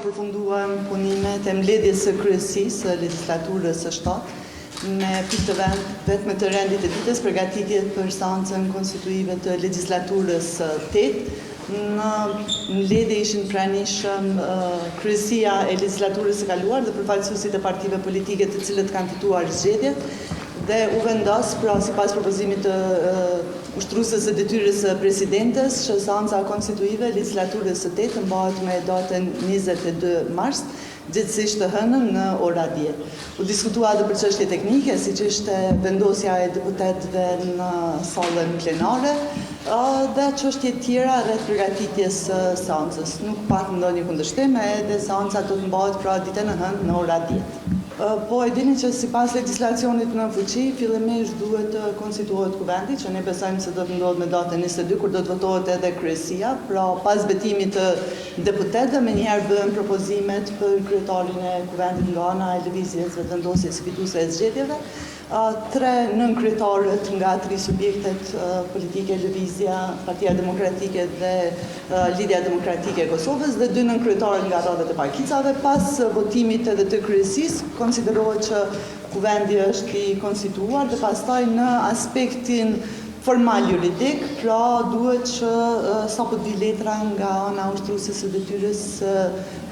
përfunduan punimet e mbledhjes së kryesisë së legjislaturës së 7 me pikë të vetme të rendit të ditës përgatitje për seancën konstituive të legjislaturës së 8. Në mbledhje ishin pranishëm kryesia e legjislaturës së kaluar dhe përfaqësuesit e partive politike të cilët kanë fituar zgjedhjet dhe u vendos pra sipas propozimit të ushtruesës së detyrës së presidentes që seanca konstituive legjislaturës së 8 mbahet me datën 22 mars, gjithsesi të hënën në ora 10. U diskutua edhe për çështje teknike, siç ishte vendosja e deputetëve në sallën plenare dhe çështje tjera rreth përgatitjes së seancës. Nuk pat ndonjë kundërshtim, edhe seanca do të mbahet pra ditën e hënë në ora 10. Po e dini që sipas legjislacionit në fuqi, fillimisht duhet të konstituohet kuvendi, që ne besojmë se do të ndodhë me datën 22, kur do të votohet edhe kryesia, pra pas betimit të deputetëve, menjëherë bëhen propozimet për kryetarin e kuvendit nga ana e lëvizjes vetëvendosjes fituese e zgjedhjeve. 3 nënkryetarët nga 3 subjektet politike, Lëvizja, Partia Demokratike dhe Lidhja Demokratike e Kosovës dhe 2 nënkryetarët nga radhët e parkicave. Pas votimit edhe të kryesisë, konsiderohet që kuvendi është i konstituar dhe pastaj në aspektin formal juridik, pra duhet që sapo të vi letra nga ana ushtruese së detyrës së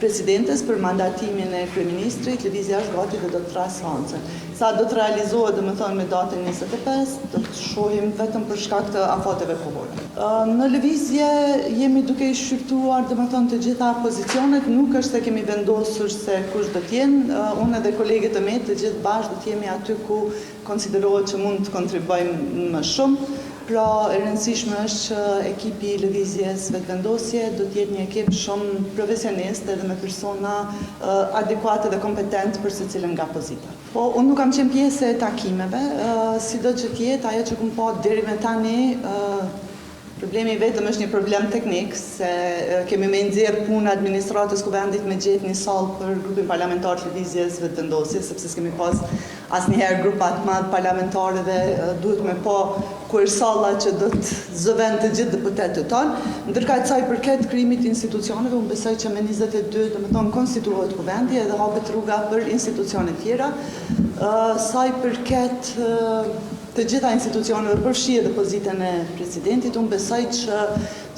presidentes për mandatimin e kryeministrit, lëvizja është gati dhe do të trasë seancën. Sa do të realizohet, domethënë me datën 25, do të shohim vetëm për shkak të afateve kohore. Në lëvizje jemi duke i shqyrtuar, domethënë të gjitha pozicionet, nuk është se kemi vendosur se kush do të jenë, unë edhe kolegët e mi të gjithë bashkë do të jemi aty ku konsiderohet që mund të kontribojmë më shumë. Pra e rëndësishme është që ekipi i lëvizjes vetëvendosje do të jetë një ekip shumë profesionist edhe me persona adekuate dhe kompetent për secilën nga pozita. Po, unë nuk kam qenë pjesë e takimeve, sido që të jetë ajo që kam pa deri me tani. Problemi vetëm është një problem teknik, se kemi me nxjerrë punë administratës kuvendit me gjetë një sallë për grupin parlamentar të lëvizjes vetëvendosjes, sepse s'kemi pas asnjëherë grupat madh parlamentare dhe duhet me pa ku është salla që do të zëvend të gjithë deputetët tonë. Ndërka kësaj përket krijimit të institucioneve, unë besoj që me 22, domethënë konstituohet kuvendi edhe hapet rruga për institucione tjera. Sa i përket të gjitha institucioneve përfshi edhe pozitën e presidentit, unë besoj që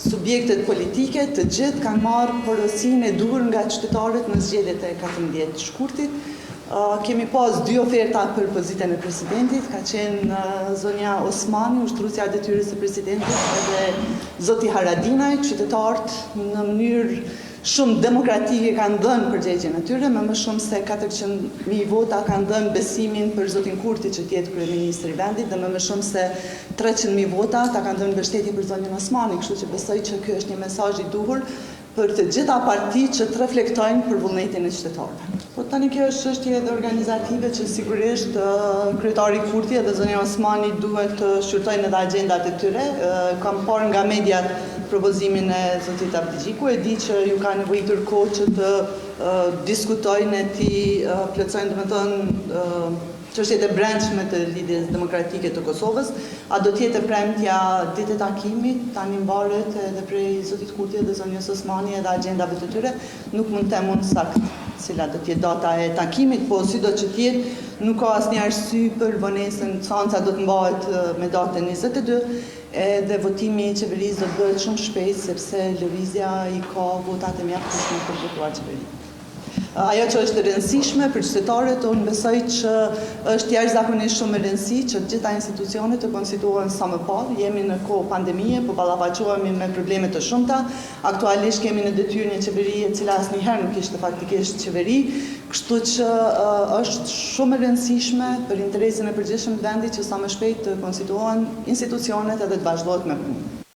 subjektet politike të gjithë kanë marrë porosinë e duhur nga qytetarët në zgjedhjet e 14 shkurtit. Kemi pas 2 oferta për pozitën e presidentit, ka qenë zonja Osmani, ushtruesja e detyrës së presidentit, edhe zoti Haradinaj, qytetarët në mënyrë shumë demokratike kanë dhënë përgjigjen atyre, më shumë se 400.000 vota kanë dhënë besimin për zotin Kurti që të jetë kryeministri i vendit dhe më shumë se 300.000 vota ta kanë dhënë mbështetje për zonjën Osmani, kështu që besoj që ky është një mesazh i duhur për të gjitha partitë që të reflektojnë për vullnetin e qytetarëve. Po tani kjo është çështje edhe organizative që sigurisht kryetari Kurti dhe zonja Osmani duhet të shqyrtojnë edhe agjendat e tyre. Kam parë nga mediat propozimin e zotit Abdigjiku, e di që ju ka nevojitur kohë që të diskutojnë e ti plotësojnë domethënë çështjet e brendshme të Lidhjes Demokratike të Kosovës. A do të jetë premtja ditë e takimit, tani mbaret edhe prej zotit Kurti dhe zonjës Osmani edhe agjendave të tyre, nuk mund të them unë saktë cila do të jetë data e takimit, po sido që të jetë, nuk ka asnjë arsye për vonesën, seanca do të mbahet me datën 22, edhe votimi i qeverisë do të bëhet shumë shpejt sepse lëvizja i ka votat e mjaftshme për votuar qeverinë. Ajo që është rëndësishme për qytetarët, unë besoj që është jashtëzakonisht shumë e rëndësishme që të gjitha institucionet të konstituohen sa më parë. Jemi në kohë pandemie, po ballafaqohemi me probleme të shumta. Aktualisht kemi në detyrë një qeveri e cila asnjëherë nuk ishte faktikisht qeveri, kështu që është shumë e rëndësishme për interesin e përgjithshëm të vendit që sa më shpejt të konstituohen institucionet edhe të vazhdohet me punë.